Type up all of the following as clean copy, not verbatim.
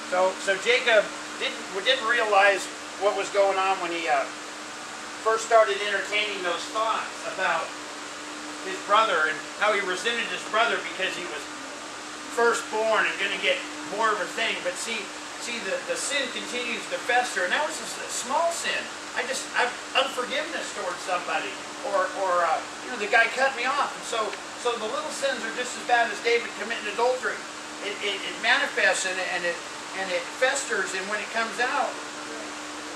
So Jacob didn't realize what was going on when he first started entertaining those thoughts about his brother and how he resented his brother because he was firstborn and going to get more of a thing. But see, the sin continues to fester, and that was just a small sin. I've unforgiveness towards somebody, or the guy cut me off, and so the little sins are just as bad as David committing adultery. It manifests and it festers, and when it comes out,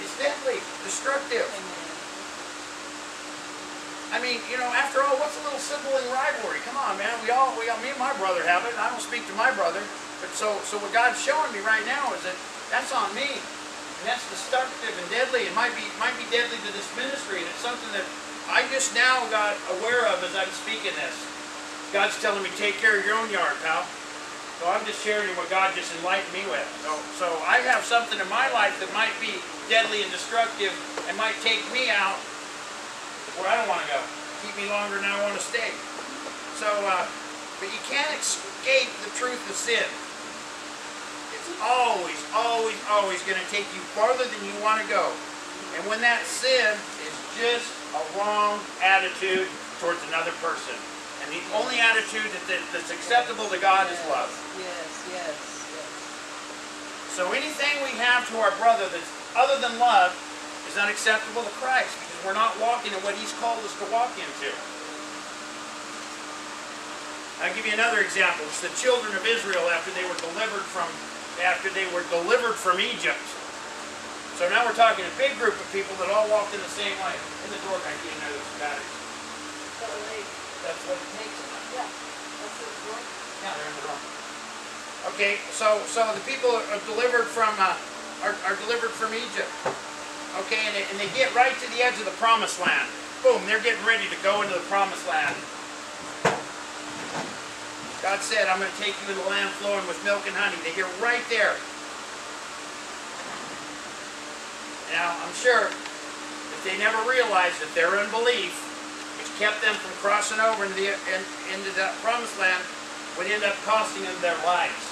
it's deadly, destructive. I mean, after all, what's a little sibling rivalry? Come on, man. We all, me and my brother have it. I don't speak to my brother, but so what God's showing me right now is that that's on me, and that's destructive and deadly. It might be deadly to this ministry, and it's something that I just now got aware of as I'm speaking this. God's telling me, take care of your own yard, pal. So I'm just sharing what God just enlightened me with. So I have something in my life that might be deadly and destructive and might take me out where I don't want to go. Keep me longer than I want to stay. So, but you can't escape the truth of sin. It's always, always, always going to take you farther than you want to go. And when that sin is just a wrong attitude towards another person. And the only attitude that's acceptable to God is love. Yes. So anything we have to our brother that's other than love is unacceptable to Christ, because we're not walking in what He's called us to walk into. I'll give you another example. It's the children of Israel after they were delivered from Egypt. So now we're talking a big group of people that all walked in the same way. In the door, I can't know those batteries. That's what it takes. Yeah. That's what it's like. Yeah, they're in the door. Okay, so the people are delivered from Egypt. Okay, and they get right to the edge of the promised land. Boom, they're getting ready to go into the promised land. God said, I'm going to take you into the land flowing with milk and honey. They get right there. Now, I'm sure that they never realized that their unbelief, which kept them from crossing over into the promised land, would end up costing them their lives.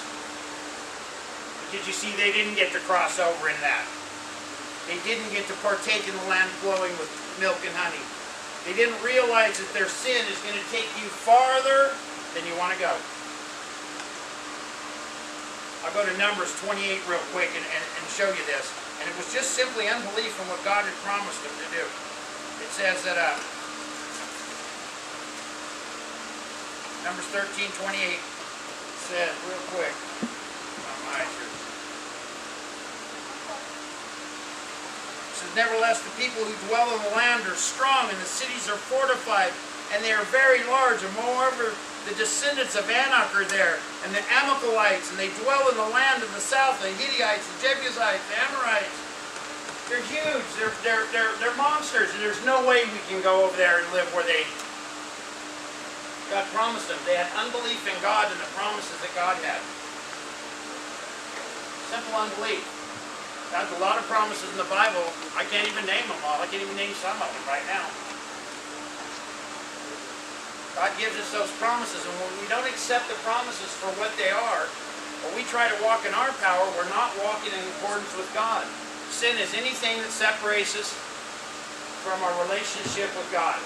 Because you see, they didn't get to cross over in that. They didn't get to partake in the land flowing with milk and honey. They didn't realize that their sin is going to take you farther than you want to go. I'll go to Numbers 28 real quick and show you this. And it was just simply unbelief in what God had promised them to do. It says that Numbers 13:28 says real quick. My eyes are. It says, nevertheless, the people who dwell in the land are strong, and the cities are fortified, and they are very large. And moreover, the descendants of Anak are there, and the Amalekites, and they dwell in the land of the south, the Hittites, the Jebusites, the Amorites. They're huge. They're monsters, and there's no way we can go over there and live where God promised them. They had unbelief in God and the promises that God had. Simple unbelief. God's a lot of promises in the Bible. I can't even name them all. I can't even name some of them right now. God gives us those promises, and when we don't accept the promises for what they are, or we try to walk in our power, we're not walking in accordance with God. Sin is anything that separates us from our relationship with God.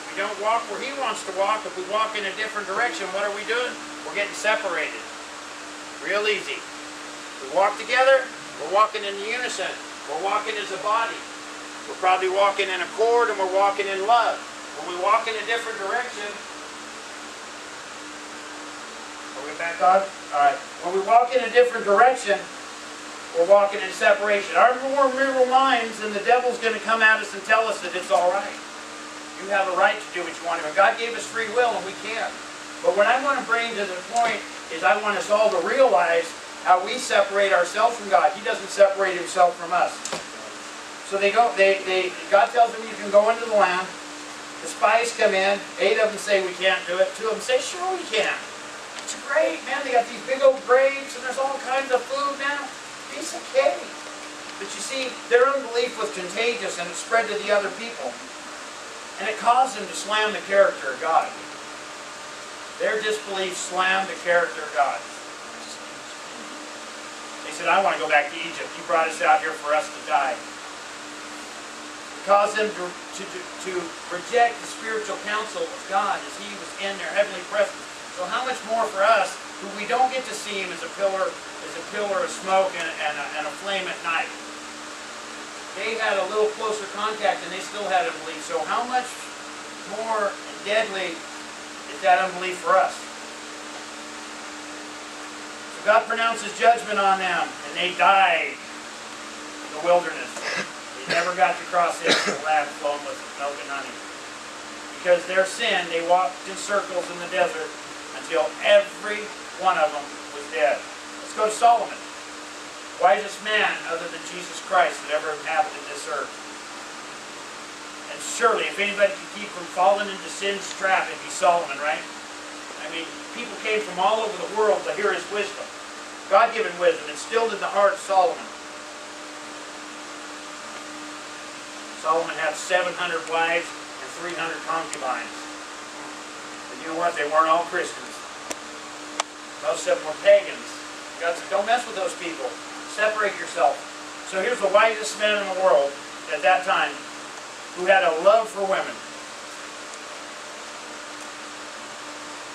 We don't walk where He wants to walk. If we walk in a different direction, what are we doing? We're getting separated. Real easy. We walk together, we're walking in unison. We're walking as a body. We're probably walking in accord, and we're walking in love. When we walk in a different direction, are we back on? Alright. When we walk in a different direction, we're walking in separation. Our more mirror minds, and the devil's going to come at us and tell us that it's alright. You have a right to do what you want to. And God gave us free will, and we can. But what I want to bring to the point is I want us all to realize how we separate ourselves from God. He doesn't separate Himself from us. So God tells them you can go into the land. The spies come in. 8 of them say we can't do it. 2 of them say, sure we can. It's great, man. They got these big old graves, and there's all kinds of food now. Piece of cake. But you see, their unbelief was contagious, and it spread to the other people. And it caused them to slam the character of God. Their disbelief slammed the character of God. said, I want to go back to Egypt. You brought us out here for us to die. It caused them to reject the spiritual counsel of God as he was in their heavenly presence. So how much more for us, who we don't get to see him as a pillar of smoke and a flame at night. They had a little closer contact and they still had unbelief. So how much more deadly is that unbelief for us? So God pronounces judgment on them, and they died in the wilderness. They never got to cross into the land flowing with milk and honey. Because their sin, they walked in circles in the desert until every one of them was dead. Let's go to Solomon. Wisest man other than Jesus Christ that ever inhabited this earth. And surely, if anybody could keep from falling into sin's trap, it'd be Solomon, right? I mean, people came from all over the world to hear his wisdom. God-given wisdom instilled in the heart of Solomon. Solomon had 700 wives and 300 concubines. And you know what? They weren't all Christians. Most of them were pagans. God said, don't mess with those people. Separate yourself. So here's the wisest man in the world at that time who had a love for women.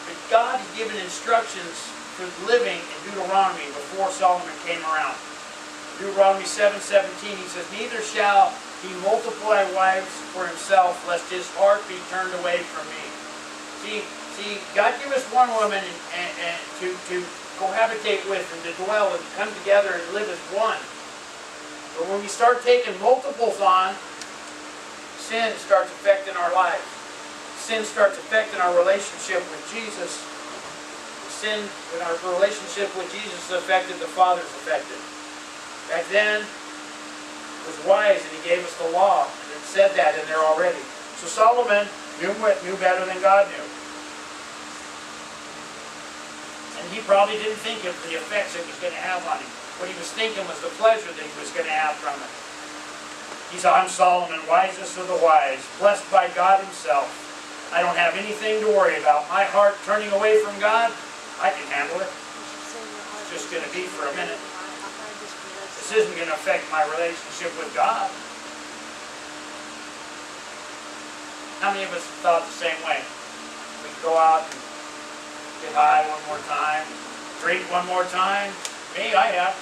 But God had given instructions for living in Deuteronomy before Solomon came around. Deuteronomy 7:17, he says, neither shall he multiply wives for himself, lest his heart be turned away from me. See, God gave us one woman and to cohabitate with and to dwell and come together and live as one. But when we start taking multiples on, sin starts affecting our lives. Sin starts affecting our relationship with Jesus. Sin in our relationship with Jesus is affected, the Father's affected. Back then, it was wise and he gave us the law. And it said that in there already. So Solomon knew better than God knew. And he probably didn't think of the effects it was going to have on him. What he was thinking was the pleasure that he was going to have from it. He said, I'm Solomon, wisest of the wise, blessed by God himself. I don't have anything to worry about. My heart turning away from God, I can handle it. It's just going to be for a minute. This isn't going to affect my relationship with God. How many of us have thought the same way? We can go out and get high one more time, drink one more time. Me, I have.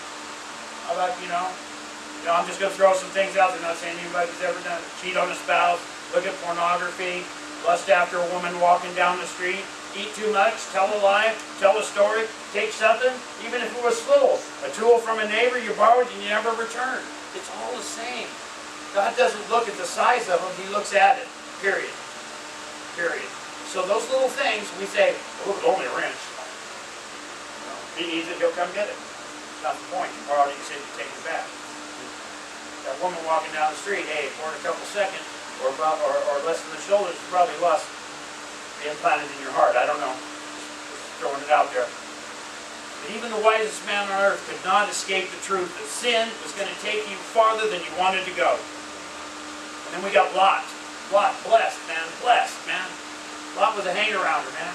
How about, I'm just going to throw some things out there, not saying anybody's ever done it. Cheat on a spouse, look at pornography, lust after a woman walking down the street, eat too much, tell a lie, tell a story, take something, even if it was little. A tool from a neighbor you borrowed and you never returned. It's all the same. God doesn't look at the size of them, he looks at it. Period. Period. So those little things, we say, oh, it's only a wrench. If he needs it, he'll come get it. That's not the point. You borrowed it, you said you take it back. That woman walking down the street, hey, for a couple seconds, or less than the shoulders, is probably lust implanted in your heart. I don't know. Just throwing it out there. But even the wisest man on earth could not escape the truth that sin was going to take you farther than you wanted to go. And then we got Lot. Lot, blessed, man. Blessed, man. Lot was a hang-arounder, man.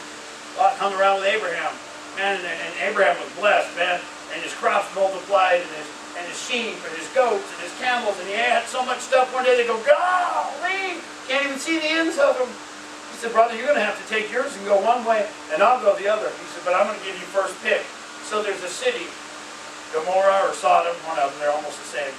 Lot hung around with Abraham. Man, and Abraham was blessed, man. And his crops multiplied, and his sheep, and his goats, and his camels, and he had so much stuff. One day they go, golly, can't even see the ends of them. He said, brother, you're going to have to take yours and go one way, and I'll go the other. He said, but I'm going to give you first pick. So there's a city, Gomorrah or Sodom, one of them, they're almost the same.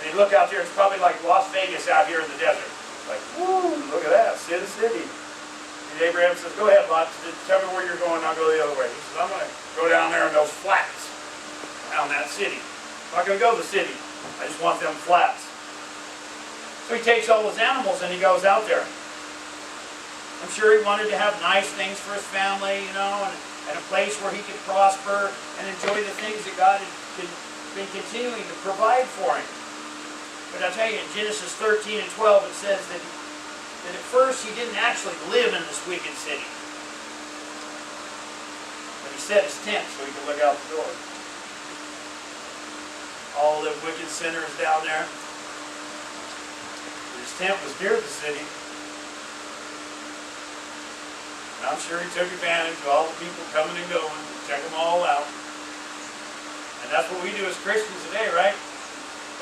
And you look out there, it's probably like Las Vegas out here in the desert. Like, woo, look at that, Sin City. And Abraham says, go ahead, Lot, tell me where you're going, I'll go the other way. He says, I'm going to go down there in those flats around that city. I'm not going to go to the city. I just want them flats. So he takes all his animals and he goes out there. I'm sure he wanted to have nice things for his family, and a place where he could prosper and enjoy the things that God had been continuing to provide for him. But I'll tell you, in Genesis 13 and 12, it says that at first he didn't actually live in this wicked city. But he set his tent so he could look out the door. All the wicked sinners down there. His tent was near the city. And I'm sure he took advantage of all the people coming and going, check them all out. And That's what we do as Christians today, right?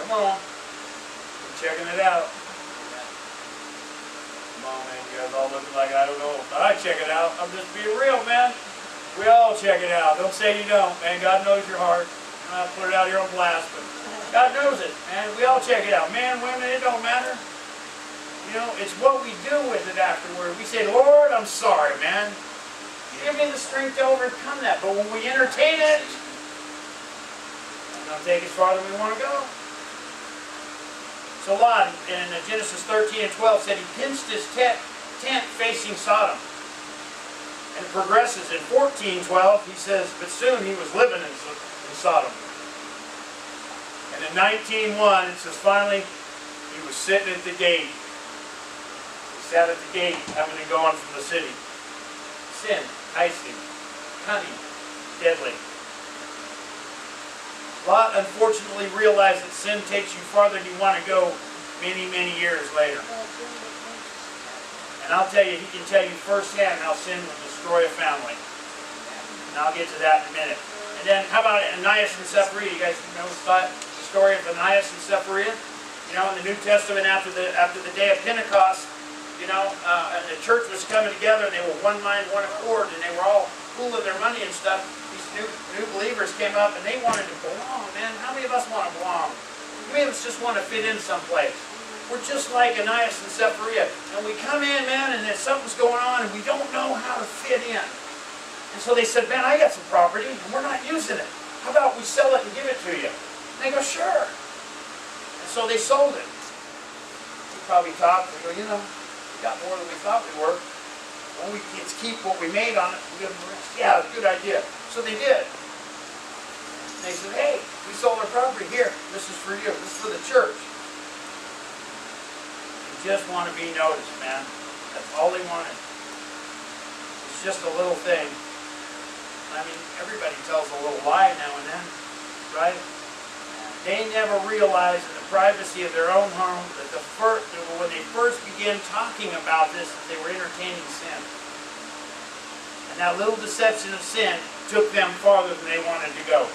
Come on. We're checking it out. Come on, man. You guys all looking like I don't know. I check it out. I'm just being real, man. We all check it out. Don't say you don't, man. God knows your heart. I'm not put it out here on blast, but God knows it, man. We all check it out. Man, women, it don't matter. You know, it's what we do with it afterward. We say, Lord, I'm sorry, man. Give me the strength to overcome that. But when we entertain it, we're going to take as far as we want to go. So Lot, in Genesis 13 and 12, said he pinched his tent facing Sodom. And it progresses in 14:12, he says, but soon he was living in Sodom. And in 19:1, it says, finally, he was sitting at the gate. He sat at the gate, having to go on from the city. Sin, enticing, cunning, deadly. Lot unfortunately realized that sin takes you farther than you want to go many, many years later. And I'll tell you, he can tell you firsthand how sin will destroy a family. And I'll get to that in a minute. And then, how about Ananias and Sapphira? You guys know the story of Ananias and Sapphira? You know, in the New Testament, after the day of Pentecost, you know, and the church was coming together, and they were one mind, one accord, and they were all pooling their money and stuff. These new believers came up, and they wanted to belong, man. How many of us want to belong? How many of us just want to fit in someplace? We're just like Ananias and Sapphira. And we come in, man, and then something's going on, and we don't know how to fit in. And so they said, man, I got some property, and we're not using it. How about we sell it and give it to you? And they go, sure. And so they sold it. We probably talked, we go, you know, we got more than we thought we were. Well, let's keep what we made on it and give them the rest. Yeah, good idea. So they did. And they said, hey, we sold our property. Here, this is for you. This is for the church. Just want to be noticed, man. That's all they wanted. It's just a little thing. I mean, everybody tells a little lie now and then, right? They never realized in the privacy of their own home that when they first began talking about this, that they were entertaining sin. And that little deception of sin took them farther than they wanted to go.